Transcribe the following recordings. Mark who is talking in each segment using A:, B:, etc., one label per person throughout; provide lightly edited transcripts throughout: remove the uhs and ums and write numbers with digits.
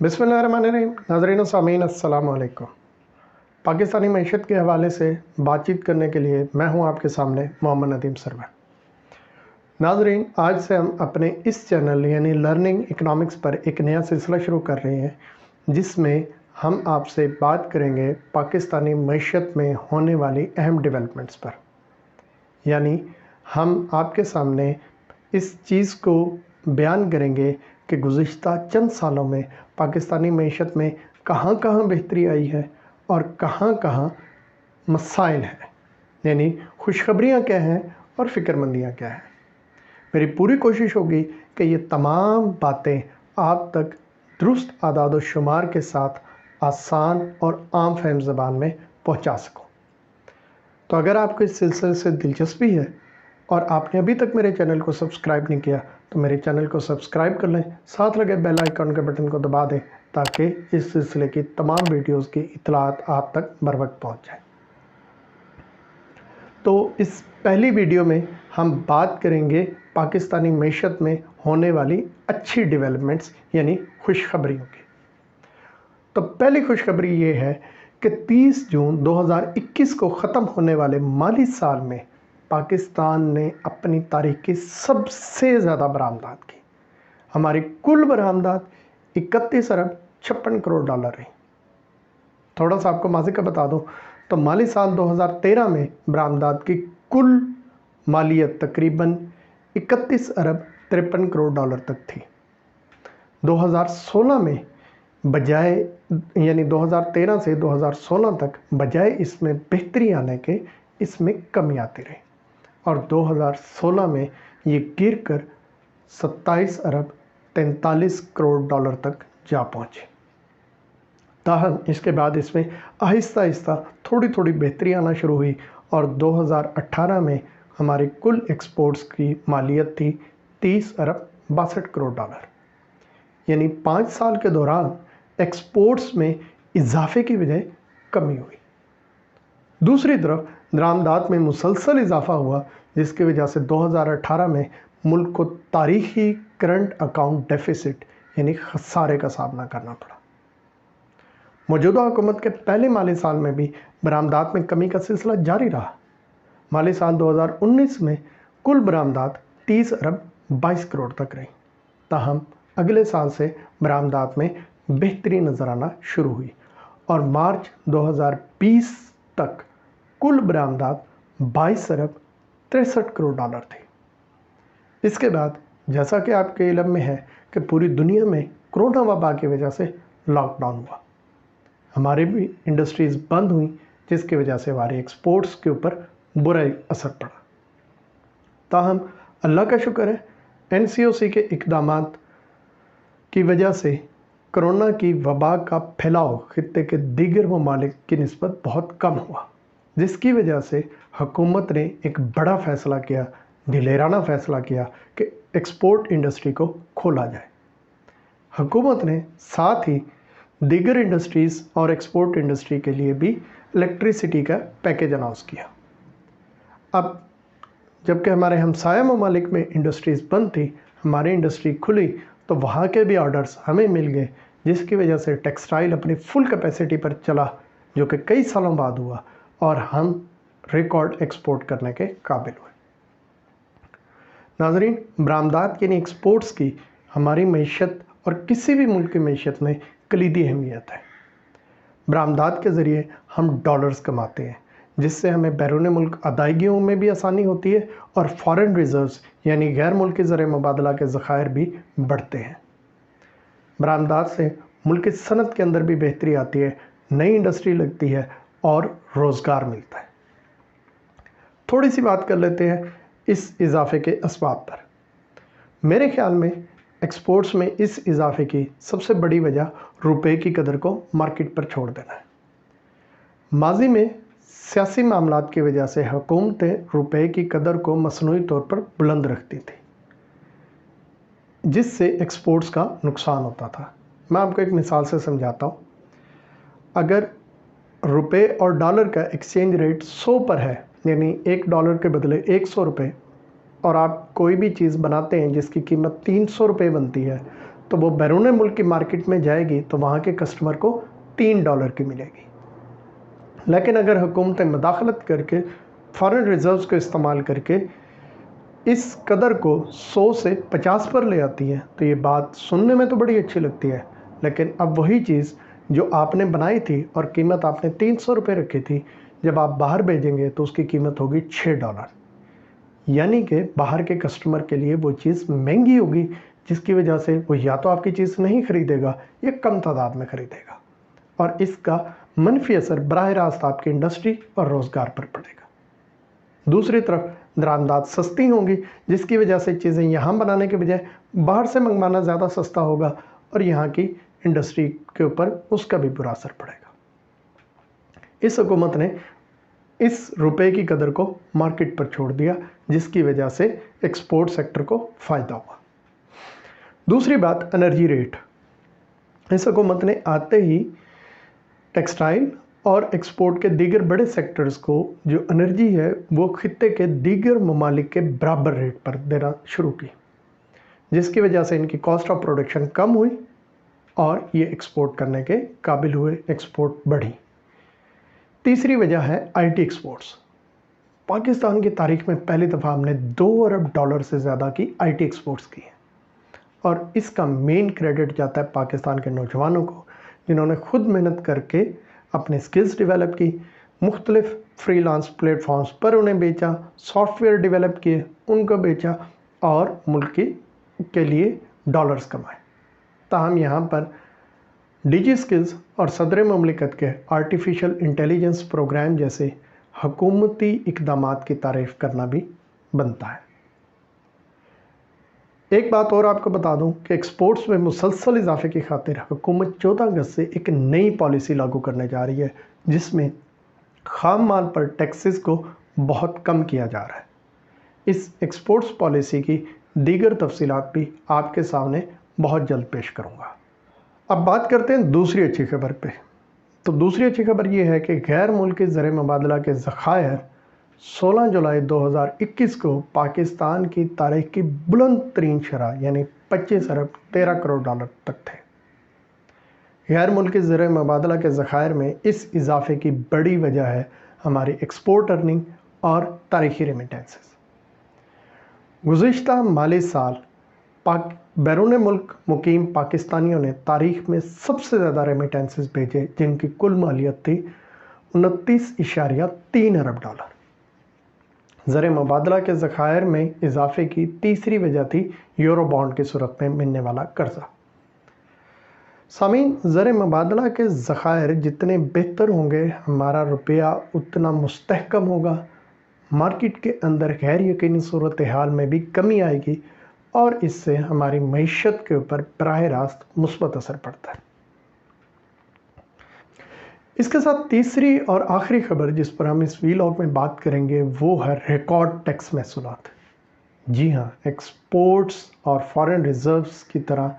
A: बिस्मिल्लाहिर्रहमानिर्रहीम। नाज़रीन व सामीन अस्सलाम वालेकुम। पाकिस्तानी मईशत के हवाले से बातचीत करने के लिए मैं हूं आपके सामने मोहम्मद नदीम सरवर। नाज़रीन, आज से हम अपने इस चैनल यानी लर्निंग इकनॉमिक्स पर एक नया सिलसिला शुरू कर रहे हैं, जिसमें हम आपसे बात करेंगे पाकिस्तानी मईशत में होने वाली अहम डेवलपमेंट्स पर। यानी हम आपके सामने इस चीज़ को बयान करेंगे कि गुज़िश्ता चंद सालों में पाकिस्तानी मईशत में कहाँ कहाँ बेहतरी आई है और कहाँ कहाँ मसाइल हैं, यानी खुशखबरियाँ क्या हैं और फ़िक्रमंदियाँ क्या हैं। मेरी पूरी कोशिश होगी कि ये तमाम बातें आप तक दुरुस्त आदाद व शुमार के साथ आसान और आम फहम ज़बान में पहुँचा सकूँ। तो अगर आपको इस सिलसिले से दिलचस्पी है और आपने अभी तक मेरे चैनल को सब्सक्राइब नहीं किया तो मेरे चैनल को सब्सक्राइब कर लें, साथ लगे बेल आइकन के बटन को दबा दें ताकि इस सिलसिले की तमाम वीडियोस की इत्तलात आप तक बर वक्त पहुँच जाए। तो इस पहली वीडियो में हम बात करेंगे पाकिस्तानी मईशत में होने वाली अच्छी डेवलपमेंट्स यानी खुशखबरियों की। तो पहली खुशखबरी ये है कि 30 जून 2021 को ख़त्म होने वाले माली साल में पाकिस्तान ने अपनी तारीख की सबसे ज़्यादा बरामदात की। हमारी कुल बरामदात 31 अरब 56 करोड़ डॉलर रही। थोड़ा सा आपको माज़ी का बता दूं तो माली साल 2013 में बरामदात की कुल मालियत तकरीबन 31 अरब 53 करोड़ डॉलर तक थी। 2016 में बजाय यानी 2013 से 2016 तक बजाय इसमें बेहतरी आने के इसमें कमी आती रही और 2016 में ये गिर कर 27 अरब 43 करोड़ डॉलर तक जा पहुँचे। ताहम इसके बाद इसमें आहिस्ता आहिस्ता थोड़ी थोड़ी बेहतरी आना शुरू हुई और 2018 में हमारी कुल एक्सपोर्ट्स की मालियत थी 30 अरब 62 करोड़ डॉलर। यानी 5 साल के दौरान एक्सपोर्ट्स में इजाफे की बजाय कमी हुई। दूसरी तरफ दरामदात में मुसलसल इजाफा हुआ, जिसकी वजह से 2018 में मुल्क को तारीखी करंट अकाउंट डेफिसिट यानी खसारे का सामना करना पड़ा। मौजूदा हुकूमत के पहले माली साल में भी बरामदात में कमी का सिलसिला जारी रहा। माली साल 2019 में कुल बरामदात 30 अरब 22 करोड़ तक रही। ताहम अगले साल से बरामदात में बेहतरी नज़र आना शुरू हुई और मार्च 2020 तक कुल बरामदात 22 अरब 63 करोड़ डॉलर थी। इसके बाद जैसा कि आपके इल्म में है कि पूरी दुनिया में कोरोना वबा की वजह से लॉकडाउन हुआ, हमारी भी इंडस्ट्रीज़ बंद हुई, जिसकी वजह से हमारे एक्सपोर्ट्स के ऊपर बुरा असर पड़ा। ताहम अल्लाह का शुक्र है NCOC के इक़दामात की वजह से कोरोना की वबा का फैलाव खित्ते के दीगर ममालिक की निस्बत बहुत कम हुआ, जिसकी वजह से हुकूमत ने एक बड़ा फ़ैसला किया, दिलेराना फ़ैसला किया कि एक्सपोर्ट इंडस्ट्री को खोला जाए। हुकूमत ने साथ ही दीगर इंडस्ट्रीज़ और एक्सपोर्ट इंडस्ट्री के लिए भी इलेक्ट्रिसिटी का पैकेज अनाउंस किया। अब जबकि हमारे हमसाया ममालिक में इंडस्ट्रीज़ बंद थी, हमारी इंडस्ट्री खुली तो वहाँ के भी ऑर्डर्स हमें मिल गए, जिसकी वजह से टेक्सटाइल अपनी फुल कैपेसिटी पर चला, जो कि कई सालों बाद हुआ और हम रिकॉर्ड एक्सपोर्ट करने के काबिल हुए। नाज़रीन, बरामदात यानी एक्सपोर्ट्स की हमारी मईशत और किसी भी मुल्क की मईशत में कलीदी अहमियत है। बरामदात के ज़रिए हम डॉलर्स कमाते हैं, जिससे हमें बैरून मुल्क अदायगियों में भी आसानी होती है और फॉरेन रिज़र्व्स यानी गैर मुल्की ज़र मुबादला के ज़खायर भी बढ़ते हैं। बरामदात से मुल्क की सनत के अंदर भी बेहतरी आती है, नई इंडस्ट्री लगती है और रोज़गार मिलता है। थोड़ी सी बात कर लेते हैं इस इजाफे के असबाब पर। मेरे ख्याल में एक्सपोर्ट्स में इस इजाफे की सबसे बड़ी वजह रुपए की कदर को मार्केट पर छोड़ देना है। माजी में सियासी मामलात की वजह से हुकूमतें रुपए की कदर को मसनूई तौर पर बुलंद रखती थी, जिससे एक्सपोर्ट्स का नुकसान होता था। मैं आपको एक मिसाल से समझाता हूँ। अगर रुपए और डॉलर का एक्सचेंज रेट 100 पर है, यानी $1 के बदले 100 रुपये, और आप कोई भी चीज़ बनाते हैं जिसकी कीमत 300 रुपये बनती है, تو وہ بیرون मुल्क की मार्केट में जाएगी तो वहाँ के कस्टमर को $3 की मिलेगी। लेकिन अगर हुकूमतें मदाखलत करके फॉरेन रिज़र्व्स को इस्तेमाल करके इस कदर को 100 से 50 पर ले आती हैं तो ये बात सुनने में तो बड़ी अच्छी लगती है, लेकिन अब वही चीज़ जो आपने बनाई थी और कीमत आपने 300 रुपये रखी थी, जब आप बाहर भेजेंगे तो उसकी कीमत होगी $6। यानी कि बाहर के कस्टमर के लिए वो चीज़ महंगी होगी, जिसकी वजह से वो या तो आपकी चीज़ नहीं ख़रीदेगा या कम तादाद में ख़रीदेगा, और इसका मनफी असर बराह रास्त आपकी इंडस्ट्री और रोज़गार पर पड़ेगा। दूसरी तरफ दरामदात सस्ती होंगी, जिसकी वजह से चीज़ें यहाँ बनाने के बजाय बाहर से मंगवाना ज़्यादा सस्ता होगा और यहाँ की इंडस्ट्री के ऊपर उसका भी बुरा असर पड़ेगा। इस हुकूमत ने इस रुपए की कदर को मार्केट पर छोड़ दिया, जिसकी वजह से एक्सपोर्ट सेक्टर को फ़ायदा हुआ। दूसरी बात, एनर्जी रेट। इस हुकूमत ने आते ही टेक्सटाइल और एक्सपोर्ट के दीगर बड़े सेक्टर्स को जो एनर्जी है वो खित्ते के दीगर ममालिक के बराबर रेट पर देना शुरू की, जिसकी वजह से इनकी कॉस्ट ऑफ प्रोडक्शन कम हुई और ये एक्सपोर्ट करने के काबिल हुए, एक्सपोर्ट बढ़ी। तीसरी वजह है आईटी एक्सपोर्ट्स। पाकिस्तान की तारीख में पहली दफ़ा हमने $2 अरब से ज़्यादा की आईटी एक्सपोर्ट्स की हैं, और इसका मेन क्रेडिट जाता है पाकिस्तान के नौजवानों को, जिन्होंने खुद मेहनत करके अपने स्किल्स डेवलप की, मुख्तलिफ फ्रीलांस प्लेटफॉर्म्स पर उन्हें बेचा, सॉफ्टवेयर डेवलप किए, उनको बेचा और मुल्क के लिए डॉलर्स कमाए। ताहम यहाँ पर डिजी स्किल्स और सदर ममलिकत के आर्टिफिशियल इंटेलिजेंस प्रोग्राम जैसे हुकूमती इक़दामात की तारीफ़ करना भी बनता है। एक बात और आपको बता दूं कि एक्सपोर्ट्स में मुसलसल इजाफे की खातिर हुकूमत 14 अगस्त से एक नई पॉलिसी लागू करने जा रही है, जिसमें खाम माल पर टैक्सेस को बहुत कम किया जा रहा है। इस एक्सपोर्ट्स पॉलिसी की दीगर तफसीलात भी आपके सामने बहुत जल्द पेश करूँगा। अब बात करते हैं दूसरी अच्छी खबर पे। तो दूसरी अच्छी खबर ये है कि गैर मुल्की ज़र मुबादला के ज़खायर 16 जुलाई 2021 को पाकिस्तान की तारीख की बुलंद तरीन शरह यानी 25 अरब 13 करोड़ डॉलर तक थे। गैर मुल्की ज़र मुबादला के ज़खायर में इस इजाफे की बड़ी वजह है हमारी एक्सपोर्ट अर्निंग और तारीखी रेमिटेंसेस। गुज़िश्ता माली साल बैरून मुल्क मुकीम पाकिस्तानियों ने तारीख में सबसे ज़्यादा रेमिटेंसेस भेजे, जिनकी कुल मालियत थी 29.3 अरब डॉलर। ज़र मुबादला के ज़खायर में इजाफे की तीसरी वजह थी यूरो बॉन्ड की सूरत में मिलने वाला कर्जा। सामीन, ज़र मुबादला के ज़खायर जितने बेहतर होंगे, हमारा रुपया उतना मुस्तहकम होगा, मार्केट के अंदर गैर यकीनी सूरत हाल में भी कमी आएगी और इससे हमारी मईशत के ऊपर बराह रास्त मुस्बत असर पड़ता है। इसके साथ तीसरी और आखिरी खबर जिस पर हम इस वीलॉग में बात करेंगे वो है रिकॉर्ड टैक्स महसूलात। जी हाँ, एक्सपोर्ट्स और फॉरेन रिज़र्व्स की तरह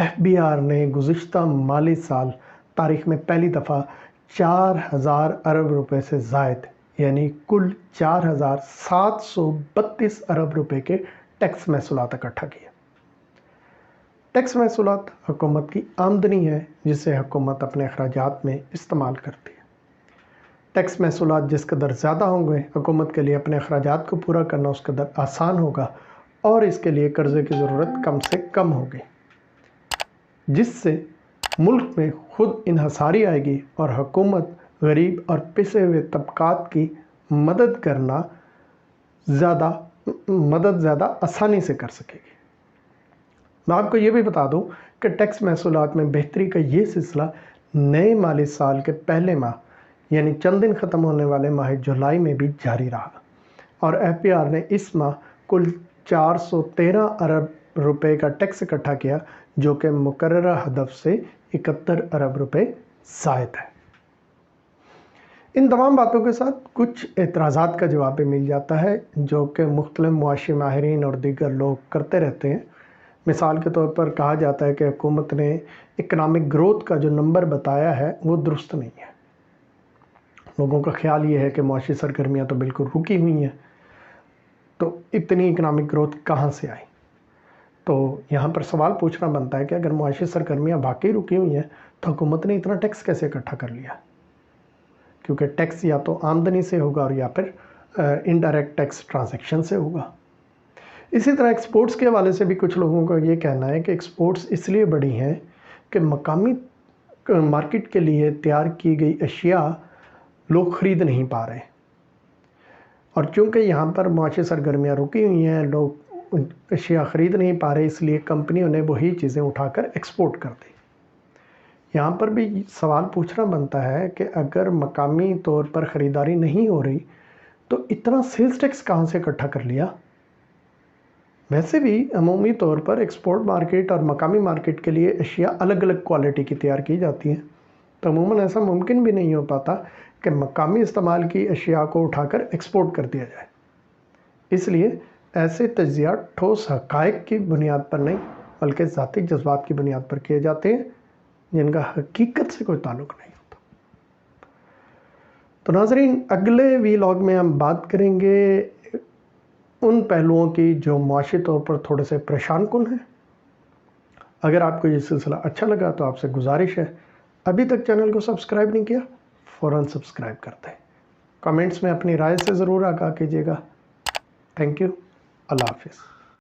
A: FBI ने गुज़िश्ता माली साल तारीख में पहली दफ़ा 4000 अरब रुपए से ज़ायद यानी कुल 4732 अरब रुपए के टैक्स महसूलात इकट्ठा किए। टैक्स महसूलात हुकूमत की आमदनी है, जिसे हुकूमत अपने अखराजात में इस्तेमाल करती है। टैक्स महसूलात जिस कदर ज़्यादा होंगे, हुकूमत के लिए अपने अखराजात को पूरा करना उस कदर आसान होगा और इसके लिए कर्ज़े की ज़रूरत कम से कम होगी, जिससे मुल्क में खुद इन्हसारी आएगी और हुकूमत गरीब और पिसे हुए तबकात की मदद ज़्यादा आसानी से कर सकेगी। मैं आपको ये भी बता दूं कि टैक्स महसूलात में बेहतरी का ये सिलसिला नए माली साल के पहले माह यानी चंद दिन ख़त्म होने वाले माह जुलाई में भी जारी रहा और FBI ने इस माह कुल 413 अरब रुपए का टैक्स इकट्ठा किया, जो कि मुकर्ररा हदफ से 71 अरब रुपए ज़ायद है। इन तमाम बातों के साथ कुछ एतराज़ात का जवाब भी मिल जाता है, जो कि मुख्तलिफ मुआशी माहिरीन और दीगर लोग करते रहते हैं। मिसाल के तौर पर कहा जाता है कि हुकूमत ने इकनॉमिक ग्रोथ का जो नंबर बताया है वो दुरुस्त नहीं है। लोगों का ख्याल ये है कि मुआशी सरगर्मियाँ तो बिल्कुल रुकी हुई हैं, तो इतनी इकनॉमिक ग्रोथ कहाँ से आई। تو یہاں پر سوال پوچھنا بنتا ہے کہ اگر معاشی سرگرمیاں واقعی رکی ہوئی ہیں تو حکومت نے اتنا ٹیکس کیسے اکٹھا کر لیا؟ کیونکہ ٹیکس یا تو آمدنی سے ہوگا اور یا پھر انڈائریکٹ ٹیکس ٹرانزیکشن سے ہوگا۔ اسی طرح ایکسپورٹس کے حوالے سے بھی کچھ لوگوں کا یہ کہنا ہے کہ ایکسپورٹس اس لیے بڑی ہیں کہ مقامی مارکیٹ کے لیے تیار کی گئی اشیاء لوگ خرید نہیں پا رہے، اور چونکہ یہاں پر معاشی سرگرمیاں رکی ہوئی ہیں، لوگ اشیاء خرید نہیں پا رہے، اس لیے کمپنیوں نے وہی چیزیں اٹھا کر ایکسپورٹ کر دی۔ یہاں پر بھی سوال پوچھنا بنتا ہے کہ اگر مقامی طور پر خریداری نہیں ہو رہی تو اتنا سیلز ٹیکس کہاں سے اکٹھا کر لیا؟ ویسے بھی عمومی طور پر ایکسپورٹ مارکیٹ اور مقامی مارکیٹ کے لیے اشیاء الگ الگ کوالٹی کی تیار کی جاتی ہیں، تو عموماً ایسا ممکن بھی نہیں ہو پاتا کہ مقامی استعمال کی اشیاء کو اٹھا کر ایکسپورٹ کر دیا جائے۔ اس لیے ایسے تجزیات ٹھوس حقائق کی بنیاد پر نہیں بلکہ ذاتی جذبات کی بنیاد پر کیے جاتے ہیں، جن کا حقیقت سے کوئی تعلق نہیں ہوتا۔ تو ناظرین، اگلے ویلاگ میں ہم بات کریں گے ان پہلوؤں کی جو معاشی طور پر تھوڑے سے پریشان کن ہیں۔ اگر آپ کو یہ سلسلہ اچھا لگا تو آپ سے گزارش ہے، ابھی تک چینل کو سبسکرائب نہیں کیا فوراً سبسکرائب کر دیں۔ کمنٹس میں اپنی رائے سے ضرور آگاہ کیجیے گا۔ تھینک یو، اللہ حافظ۔